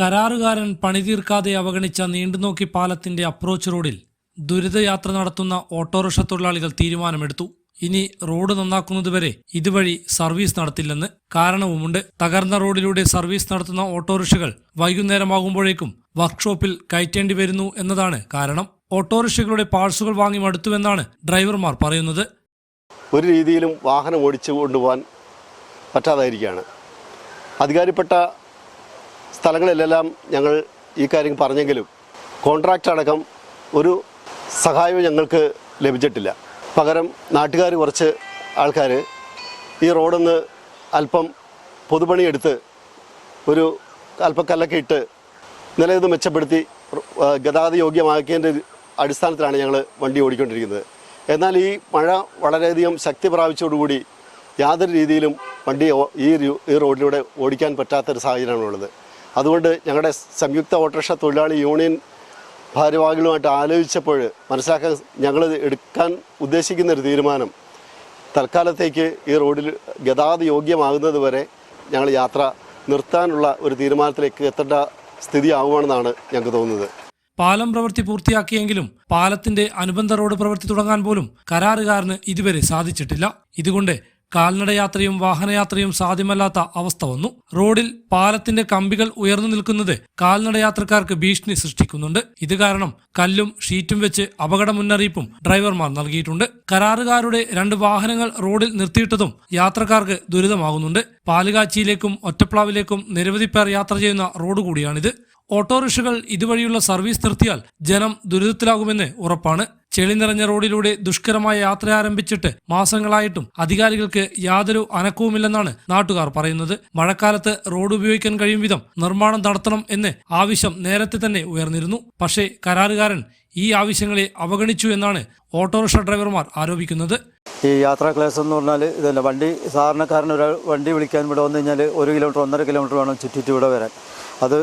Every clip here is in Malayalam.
കരാറുകാരൻ പണി തീർക്കാതെ അവഗണിച്ച നീണ്ടുനോക്കി പാലത്തിന്റെ അപ്രോച്ച് റോഡിൽ ദുരിതയാത്ര നടത്തുന്ന ഓട്ടോറിക്ഷ തൊഴിലാളികൾ തീരുമാനമെടുത്തു. ഇനി റോഡ് നന്നാക്കുന്നതുവരെ ഇതുവഴി സർവീസ് നടത്തില്ലെന്ന്. കാരണവുമുണ്ട്. തകർന്ന റോഡിലൂടെ സർവീസ് നടത്തുന്ന ഓട്ടോറിക്ഷകൾ വൈകുന്നേരമാകുമ്പോഴേക്കും വർക്ക്ഷോപ്പിൽ കയറ്റേണ്ടി വരുന്നു എന്നതാണ് കാരണം. ഓട്ടോറിക്ഷകളുടെ പാഴ്സുകൾ വാങ്ങി മടുത്തുവെന്നാണ് ഡ്രൈവർമാർ പറയുന്നത്. ഒരു രീതിയിലും വാഹനം ഓടിച്ചു കൊണ്ടുപോകാൻ പറ്റാതായിരിക്കുകയാണ്. അധികാരിപ്പെട്ട സ്ഥലങ്ങളിലെല്ലാം ഞങ്ങൾ ഈ കാര്യം പറഞ്ഞെങ്കിലും കോൺട്രാക്റ്റ് അടക്കം ഒരു സഹായവും ഞങ്ങൾക്ക് ലഭിച്ചിട്ടില്ല. പകരം നാട്ടുകാർ കുറച്ച് ആൾക്കാർ ഈ റോഡൊന്ന് അല്പം പൊതുപണിയെടുത്ത് ഒരു അല്പം കല്ലൊക്കെ ഇട്ട് നിലയത് മെച്ചപ്പെടുത്തി ഗതാഗത യോഗ്യമാക്കിയതിൻ്റെ അടിസ്ഥാനത്തിലാണ് ഞങ്ങൾ വണ്ടി ഓടിക്കൊണ്ടിരിക്കുന്നത്. എന്നാൽ ഈ മഴ വളരെയധികം ശക്തി പ്രാപിച്ചതോടുകൂടി യാതൊരു രീതിയിലും വണ്ടി ഈ റോഡിലൂടെ ഓടിക്കാൻ പറ്റാത്തൊരു സാഹചര്യമാണുള്ളത്. അതുകൊണ്ട് ഞങ്ങളുടെ സംയുക്ത ഓട്ടോറിക്ഷ തൊഴിലാളി യൂണിയൻ ഭാരവാഹികളുമായിട്ട് ആലോചിച്ചപ്പോൾ മനസ്സിലാക്കാൻ ഞങ്ങൾ എടുക്കാൻ ഉദ്ദേശിക്കുന്നൊരു തീരുമാനം, തൽക്കാലത്തേക്ക് ഈ റോഡിൽ ഗതാഗത യോഗ്യമാകുന്നത് വരെ ഞങ്ങൾ യാത്ര നിർത്താനുള്ള ഒരു തീരുമാനത്തിലേക്ക് എത്തേണ്ട സ്ഥിതി ആവുകയാണെന്നാണ് ഞങ്ങൾക്ക് തോന്നുന്നത്. പാലം പ്രവൃത്തി പൂർത്തിയാക്കിയെങ്കിലും പാലത്തിന്റെ അനുബന്ധ റോഡ് പ്രവൃത്തി തുടങ്ങാൻ പോലും കരാറുകാരന് ഇതുവരെ സാധിച്ചിട്ടില്ല. ഇതുകൊണ്ട് കാൽനടയാത്രയും വാഹനയാത്രയും സാധ്യമല്ലാത്ത അവസ്ഥ വന്നു. റോഡിൽ പാലത്തിന്റെ കമ്പികൾ ഉയർന്നു നിൽക്കുന്നത് കാൽനടയാത്രക്കാർക്ക് ഭീഷണി സൃഷ്ടിക്കുന്നുണ്ട്. ഇത് കാരണം കല്ലും ഷീറ്റും വെച്ച് അപകട മുന്നറിയിപ്പും ഡ്രൈവർമാർ നൽകിയിട്ടുണ്ട്. കരാറുകാരുടെ 2 വാഹനങ്ങൾ റോഡിൽ നിർത്തിയിട്ടതും യാത്രക്കാർക്ക് ദുരിതമാകുന്നുണ്ട്. പാലുകാച്ചിയിലേക്കും ഒറ്റപ്ലാവിലേക്കും നിരവധി പേർ യാത്ര ചെയ്യുന്ന റോഡ് കൂടിയാണിത്. ഓട്ടോറിക്ഷകൾ ഇതുവഴിയുള്ള സർവീസ് നിർത്തിയാൽ ജനം ദുരിതത്തിലാകുമെന്ന് ഉറപ്പാണ്. ചെളി നിറഞ്ഞ റോഡിലൂടെ ദുഷ്കരമായ യാത്ര ആരംഭിച്ചിട്ട് മാസങ്ങളായിട്ടും അധികാരികൾക്ക് യാതൊരു അനക്കവുമില്ലെന്നാണ് നാട്ടുകാർ പറയുന്നത്. മഴക്കാലത്ത് റോഡ് ഉപയോഗിക്കാൻ കഴിയും വിധം നിർമ്മാണം നടത്തണം എന്ന് ആവശ്യം നേരത്തെ തന്നെ ഉയർന്നിരുന്നു. പക്ഷേ കരാറുകാരൻ ഈ ആവശ്യങ്ങളെ അവഗണിച്ചു എന്നാണ് ഓട്ടോറിക്ഷ ഡ്രൈവർമാർ ആരോപിക്കുന്നത്. ഈ യാത്രാ ക്ലാസ് എന്ന് പറഞ്ഞാൽ ഇതല്ല, വണ്ടി സാധാരണക്കാരൻ ഒരാൾ വണ്ടി വിളിക്കാൻ ഇവിടെ വന്നു കഴിഞ്ഞാൽ 1 കിലോമീറ്റർ 1.5 കിലോമീറ്റർ വേണം ചുറ്റിട്ട് ഇവിടെ വരാൻ. അത്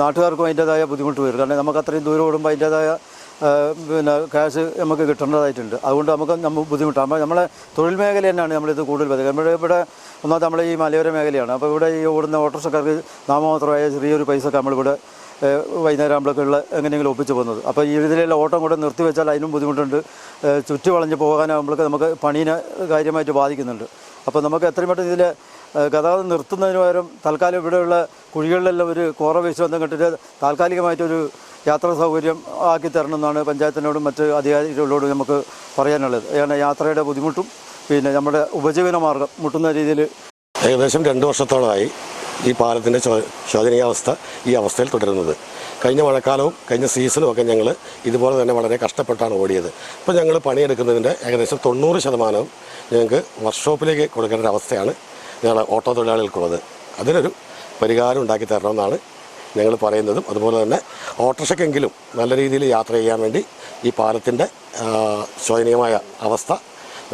നാട്ടുകാർക്കും അതിൻ്റെതായ ബുദ്ധിമുട്ട് വരും. കാരണം നമുക്ക് അത്രയും ദൂരം ഓടുമ്പോൾ അതിൻ്റെതായ ക്യാഷ് നമുക്ക് കിട്ടേണ്ടതായിട്ടുണ്ട്. അതുകൊണ്ട് നമ്മൾ ബുദ്ധിമുട്ടാണ്. നമ്മളെ തൊഴിൽ മേഖല തന്നെയാണ് നമ്മളിത് കൂടുതൽ വരുന്നത്. ഇവിടെ ഒന്നാമത് നമ്മൾ ഈ മലയോര മേഖലയാണ്. അപ്പോൾ ഇവിടെ ഈ ഓടുന്ന ഓട്ടോറിക്ഷക്കാർക്ക് നാമമാത്രമായ ചെറിയൊരു പൈസ നമ്മളിവിടെ വൈകുന്നേരം ആകുമ്പോഴൊക്കെയുള്ള എങ്ങനെയെങ്കിലും ഒപ്പിച്ച് പോകുന്നത്. അപ്പോൾ ഈ ഇതിലെല്ലാം ഓട്ടം കൂടെ നിർത്തിവെച്ചാൽ അതിനും ബുദ്ധിമുട്ടുണ്ട്. ചുറ്റി വളഞ്ഞ് പോകാനാകുമ്പോഴേക്ക് നമുക്ക് പണീനെ കാര്യമായിട്ട് ബാധിക്കുന്നുണ്ട്. അപ്പോൾ നമുക്ക് എത്രയും പെട്ടെന്ന് ഇതിൽ ഗതാഗതം നിർത്തുന്നതിന് പകരം തൽക്കാലം ഇവിടെയുള്ള കുഴികളിലെല്ലാം ഒരു കോറ വേസ്റ്റ് ബന്ധം കെട്ടിട്ട് താൽക്കാലികമായിട്ടൊരു യാത്രാ സൗകര്യം ആക്കി തരണമെന്നാണ് പഞ്ചായത്തിനോടും മറ്റ് അധികാരികളോടും നമുക്ക് പറയാനുള്ളത്. കാരണം യാത്രയുടെ ബുദ്ധിമുട്ടും പിന്നെ നമ്മുടെ ഉപജീവന മാർഗം മുട്ടുന്ന രീതിയിൽ ഏകദേശം 2 വർഷത്തോളമായി ഈ പാലത്തിൻ്റെ ശോചനീയാവസ്ഥ ഈ അവസ്ഥയിൽ തുടരുന്നത്. കഴിഞ്ഞ മഴക്കാലവും കഴിഞ്ഞ സീസണും ഒക്കെ ഞങ്ങൾ ഇതുപോലെ തന്നെ വളരെ കഷ്ടപ്പെട്ടാണ് ഓടിയത്. ഇപ്പോൾ ഞങ്ങൾ പണിയെടുക്കുന്നതിൻ്റെ ഏകദേശം 90% ഞങ്ങൾക്ക് വർക്ക്ഷോപ്പിലേക്ക് കൊടുക്കേണ്ട ഒരു അവസ്ഥയാണ് ഞങ്ങൾ ഓട്ടോ തൊഴിലാളികൾക്കുള്ളത്. അതിനൊരു പരിഹാരം ഉണ്ടാക്കി തരണമെന്നാണ് ഞങ്ങൾ പറയുന്നതും. അതുപോലെ തന്നെ ഓട്ടോറിക്ഷയ്ക്കെങ്കിലും നല്ല രീതിയിൽ യാത്ര ചെയ്യാൻ വേണ്ടി ഈ പാലത്തിൻ്റെ ശോചനീയമായ അവസ്ഥ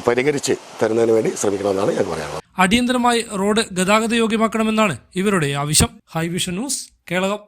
പരിഹരിച്ച് തരുന്നതിന് വേണ്ടി ശ്രമിക്കണമെന്നാണ് ഞാൻ പറയാനുള്ളത്. അടിയന്തരമായി റോഡ് ഗതാഗത യോഗ്യമാക്കണമെന്നാണ് ഇവരുടെ ആവശ്യം. ഹൈവിഷൻ ന്യൂസ്, കേരളം.